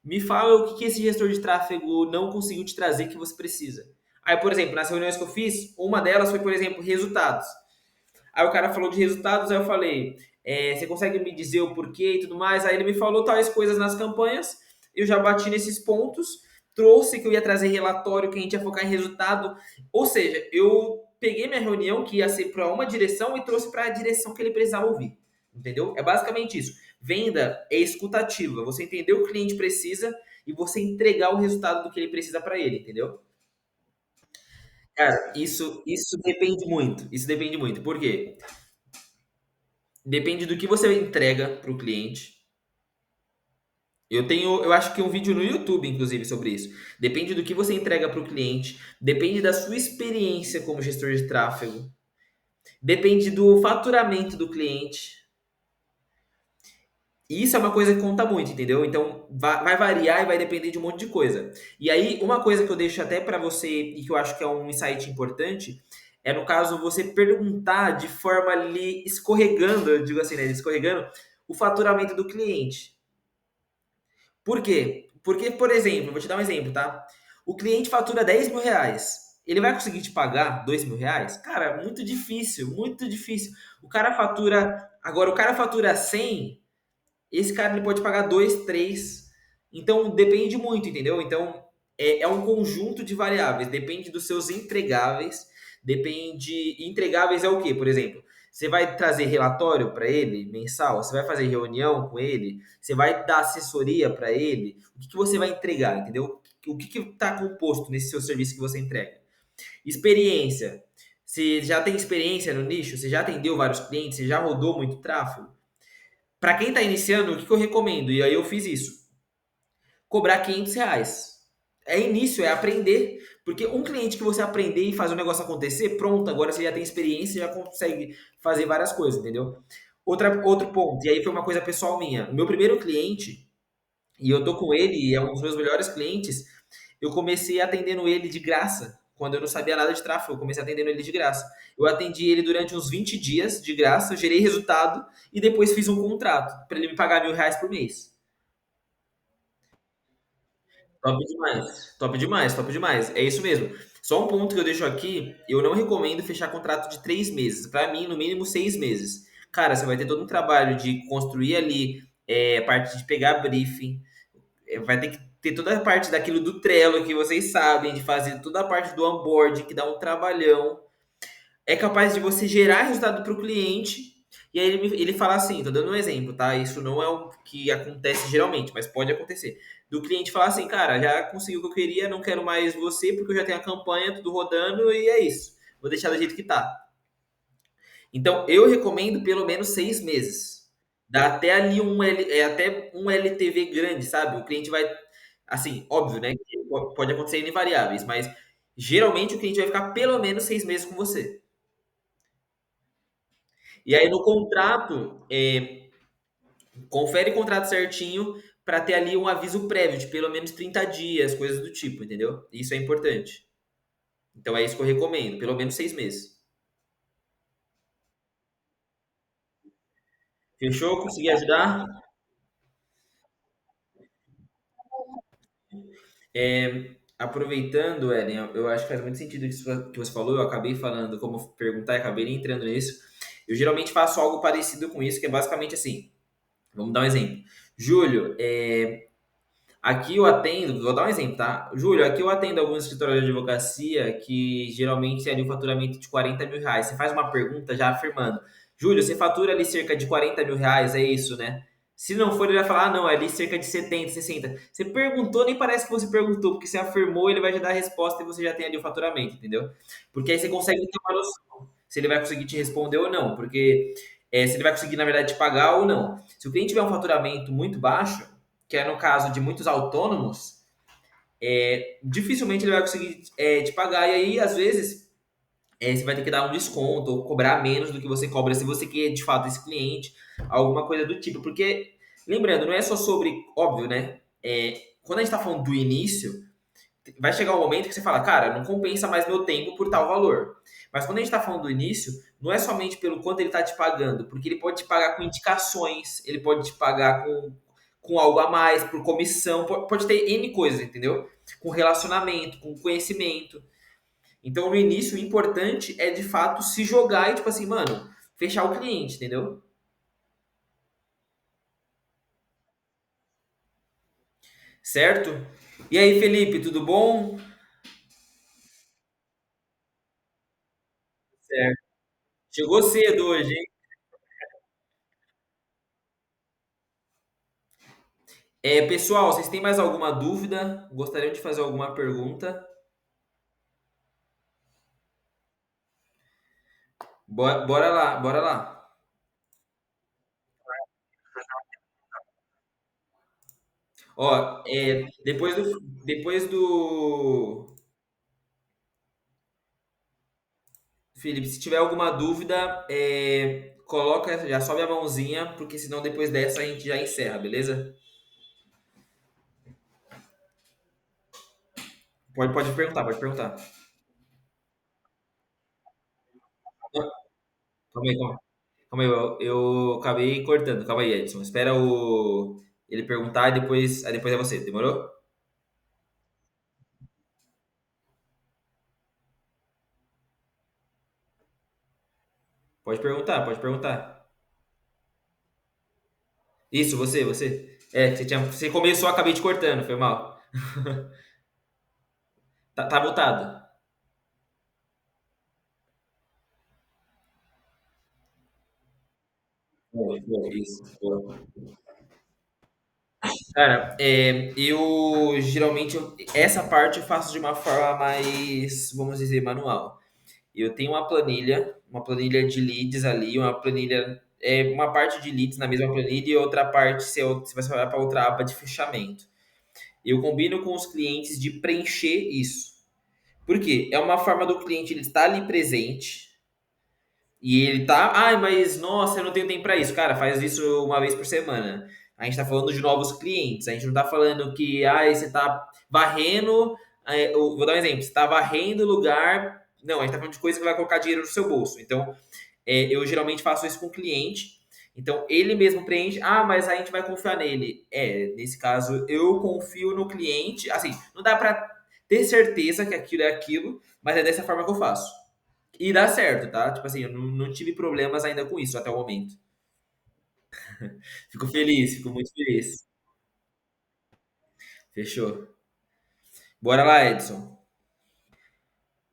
Me fala o que que esse gestor de tráfego não conseguiu te trazer que você precisa. Aí, por exemplo, nas reuniões que eu fiz, uma delas foi, por exemplo, resultados. Aí o cara falou de resultados, aí eu falei, você consegue me dizer o porquê e tudo mais? Aí ele me falou tais coisas nas campanhas, eu já bati nesses pontos, trouxe que eu ia trazer relatório, que a gente ia focar em resultado. Ou seja, eu peguei minha reunião, que ia ser para uma direção, e trouxe para a direção que ele precisava ouvir. Entendeu? É basicamente isso. Venda é escutativa. Você entender o que o cliente precisa e você entregar o resultado do que ele precisa para ele, entendeu? Cara, isso depende muito. Isso depende muito. Por quê? Depende do que você entrega para o cliente. Eu acho que um vídeo no YouTube, inclusive, sobre isso. Depende do que você entrega para o cliente, depende da sua experiência como gestor de tráfego, depende do faturamento do cliente. E isso é uma coisa que conta muito, entendeu? Então vai variar e vai depender de um monte de coisa. E aí, uma coisa que eu deixo até para você e que eu acho que é um insight importante é no caso você perguntar de forma ali escorregando, eu digo assim, né? Escorregando o faturamento do cliente. Por quê? Porque, por exemplo, vou te dar um exemplo, tá? O cliente fatura R$ 10.000. Ele vai conseguir te pagar R$ 2.000? Cara, muito difícil, muito difícil. O cara fatura. Agora, o cara fatura 100, esse cara ele pode pagar dois, três. Então depende muito, entendeu? Então é um conjunto de variáveis. Depende dos seus entregáveis. Depende. Entregáveis é o quê? Por exemplo, você vai trazer relatório para ele mensal? Você vai fazer reunião com ele? Você vai dar assessoria para ele? O que você vai entregar, entendeu? O que está composto nesse seu serviço que você entrega? Experiência. Você já tem experiência no nicho? Você já atendeu vários clientes? Você já rodou muito tráfego? Para quem está iniciando, o que eu recomendo? E aí eu fiz isso. Cobrar R$ 500. É início, é aprender. Porque um cliente que você aprender e fazer o negócio acontecer, pronto, agora você já tem experiência e já consegue fazer várias coisas, entendeu? Outro ponto, e aí foi uma coisa pessoal minha. O meu primeiro cliente, e eu tô com ele, e é um dos meus melhores clientes, eu comecei atendendo ele de graça. Quando eu não sabia nada de tráfego, eu comecei atendendo ele de graça. Eu atendi ele durante uns 20 dias de graça, eu gerei resultado e depois fiz um contrato para ele me pagar R$ 1.000 por mês. Top demais, top demais, top demais. É isso mesmo. Só um ponto que eu deixo aqui, eu não recomendo fechar contrato de 3 meses. Para mim, no mínimo 6 meses. Cara, você vai ter todo um trabalho de construir ali, a parte de pegar briefing, vai ter que ter toda a parte daquilo do Trello que vocês sabem, de fazer toda a parte do onboarding, que dá um trabalhão. É capaz de você gerar resultado para o cliente. E aí ele fala assim, tô dando um exemplo, tá? Isso não é o que acontece geralmente, mas pode acontecer. Do cliente falar assim, cara, já consegui o que eu queria, não quero mais você, porque eu já tenho a campanha, tudo rodando, e é isso. Vou deixar do jeito que tá. Então, eu recomendo pelo menos 6 meses. Dá até ali até um LTV grande, sabe? O cliente vai, assim, óbvio, né? Que pode acontecer em variáveis, mas geralmente o cliente vai ficar pelo menos 6 meses com você. E aí no contrato, confere o contrato certinho para ter ali um aviso prévio de pelo menos 30 dias, coisas do tipo, entendeu? Isso é importante. Então é isso que eu recomendo, pelo menos 6 meses. Fechou? Consegui ajudar? Aproveitando, Ellen, eu acho que faz muito sentido isso que você falou. Eu acabei falando como perguntar e acabei nem entrando nisso. Eu geralmente faço algo parecido com isso, que é basicamente assim. Vamos dar um exemplo. Júlio, aqui eu atendo, vou dar um exemplo, tá? Júlio, aqui eu atendo alguns escritórios de advocacia que geralmente é ali um faturamento de R$ 40.000. Você faz uma pergunta já afirmando, Júlio, você fatura ali cerca de R$ 40.000, é isso, né? Se não for, ele vai falar, ah, não, é ali cerca de 70, 60. Você perguntou, nem parece que você perguntou, porque você afirmou, ele vai te dar a resposta e você já tem ali o faturamento, entendeu? Porque aí você consegue ter uma noção se ele vai conseguir te responder ou não, porque se ele vai conseguir, na verdade, te pagar ou não. Se o cliente tiver um faturamento muito baixo, que é no caso de muitos autônomos, dificilmente ele vai conseguir te pagar. E aí, às vezes, você vai ter que dar um desconto ou cobrar menos do que você cobra se você quer de fato esse cliente, alguma coisa do tipo. Porque, lembrando, não é só sobre, óbvio, né? Quando a gente está falando do início, vai chegar um momento que você fala, cara, não compensa mais meu tempo por tal valor. Mas quando a gente está falando do início, não é somente pelo quanto ele está te pagando, porque ele pode te pagar com indicações, ele pode te pagar com algo a mais, por comissão, pode ter N coisas, entendeu? Com relacionamento, com conhecimento. Então, no início, o importante é de fato se jogar e, tipo assim, mano, fechar o cliente, entendeu? Certo? E aí, Felipe, tudo bom? Certo. Chegou cedo hoje, hein? Pessoal, vocês têm mais alguma dúvida? Gostariam de fazer alguma pergunta? Bora lá, bora lá. Ó, depois do Felipe, se tiver alguma dúvida, coloca, já sobe a mãozinha, porque senão depois dessa a gente já encerra, beleza? Pode perguntar, pode perguntar. Calma aí, calma aí. Calma aí, eu acabei cortando. Calma aí, Edson. Espera ele perguntar e depois é você. Demorou? Pode perguntar, pode perguntar. Isso, você. É, você começou, acabei te cortando, foi mal. Tá mutado. Boa, boa, isso. Boa. Cara, eu geralmente essa parte eu faço de uma forma mais, vamos dizer, manual. Eu tenho uma planilha de leads ali, uma planilha, uma parte de leads na mesma planilha e outra parte você vai para outra aba de fechamento. Eu combino com os clientes de preencher isso. Por quê? É uma forma do cliente ele estar ali presente e ele tá, ai, mas nossa, eu não tenho tempo para isso. Cara, faz isso uma vez por semana. A gente tá falando de novos clientes, a gente não tá falando que, ai, você tá varrendo, vou dar um exemplo, você tá varrendo o lugar. Não, a gente tá falando de coisa que vai colocar dinheiro no seu bolso. Então, eu geralmente faço isso com o cliente. Então, ele mesmo preenche. Ah, mas a gente vai confiar nele. Nesse caso, eu confio no cliente. Assim, não dá para ter certeza que aquilo é aquilo, mas é dessa forma que eu faço. E dá certo, tá? Tipo assim, eu não tive problemas ainda com isso até o momento. Fico feliz, fico muito feliz. Fechou. Bora lá, Edson.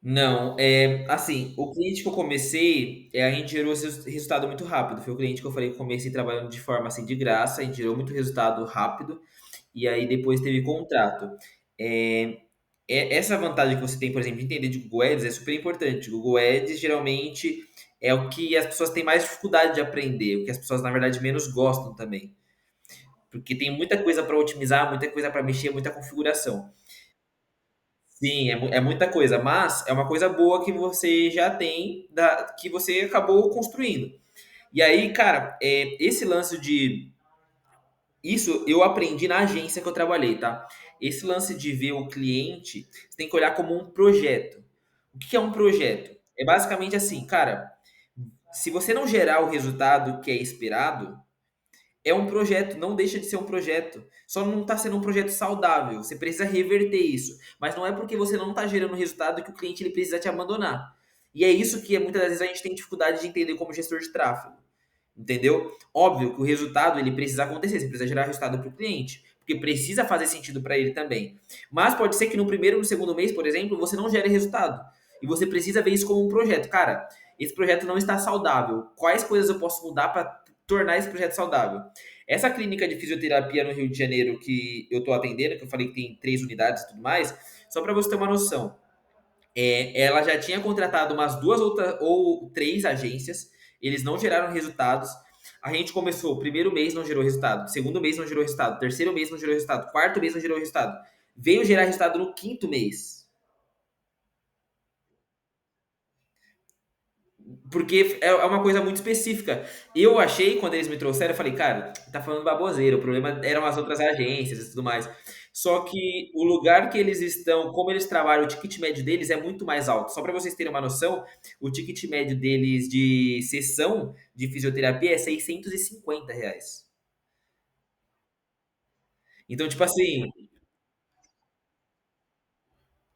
Não, assim, o cliente que eu comecei, a gente gerou esse resultado muito rápido. Foi o cliente que eu falei que eu comecei trabalhando de forma assim de graça, a gente gerou muito resultado rápido e aí depois teve contrato. É, essa vantagem que você tem, por exemplo, de entender de Google Ads é super importante. Google Ads geralmente é o que as pessoas têm mais dificuldade de aprender, o que as pessoas na verdade menos gostam também, porque tem muita coisa para otimizar, muita coisa para mexer, muita configuração. Sim, é muita coisa, mas é uma coisa boa que você já tem, que você acabou construindo. E aí, cara, esse lance de. Isso eu aprendi na agência que eu trabalhei, tá? Esse lance de ver o cliente, você tem que olhar como um projeto. O que é um projeto? É basicamente assim, cara, se você não gerar o resultado que é esperado, é um projeto, não deixa de ser um projeto. Só não está sendo um projeto saudável. Você precisa reverter isso. Mas não é porque você não está gerando resultado que o cliente ele precisa te abandonar. E é isso que muitas das vezes a gente tem dificuldade de entender como gestor de tráfego. Entendeu? Óbvio que o resultado ele precisa acontecer, você precisa gerar resultado para o cliente, porque precisa fazer sentido para ele também. Mas pode ser que no primeiro ou no segundo mês, por exemplo, você não gere resultado. E você precisa ver isso como um projeto. Cara, esse projeto não está saudável. Quais coisas eu posso mudar para tornar esse projeto saudável? Essa clínica de fisioterapia no Rio de Janeiro que eu estou atendendo, que eu falei que tem 3 unidades e tudo mais, só para você ter uma noção, ela já tinha contratado umas duas ou três agências, eles não geraram resultados. A gente começou, o primeiro mês não gerou resultado, segundo mês não gerou resultado, terceiro mês não gerou resultado, quarto mês não gerou resultado. Veio gerar resultado no quinto mês. Porque é uma coisa muito específica. Eu achei, quando eles me trouxeram, eu falei, cara, tá falando baboseira, o problema eram as outras agências e tudo mais. Só que o lugar que eles estão, como eles trabalham, o ticket médio deles é muito mais alto. Só para vocês terem uma noção, o ticket médio deles de sessão de fisioterapia é R$ 650. Então, tipo assim,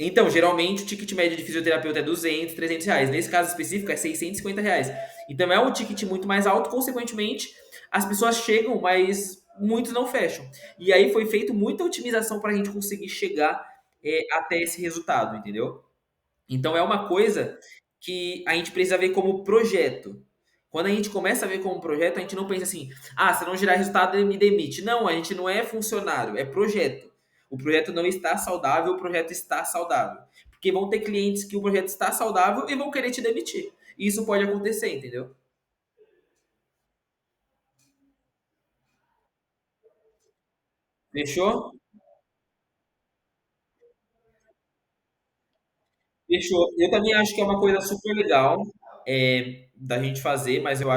então, geralmente o ticket médio de fisioterapeuta é 200, R$ 300. Nesse caso específico é R$ 650. Então é um ticket muito mais alto, consequentemente, as pessoas chegam, mas muitos não fecham. E aí foi feito muita otimização para a gente conseguir chegar até esse resultado, entendeu? Então é uma coisa que a gente precisa ver como projeto. Quando a gente começa a ver como projeto, a gente não pensa assim, ah, se não gerar resultado, ele me demite. Não, a gente não é funcionário, é projeto. O projeto não está saudável, o projeto está saudável. Porque vão ter clientes que o projeto está saudável e vão querer te demitir. E isso pode acontecer, entendeu? Fechou? Fechou. Eu também acho que é uma coisa super legal da gente fazer, mas eu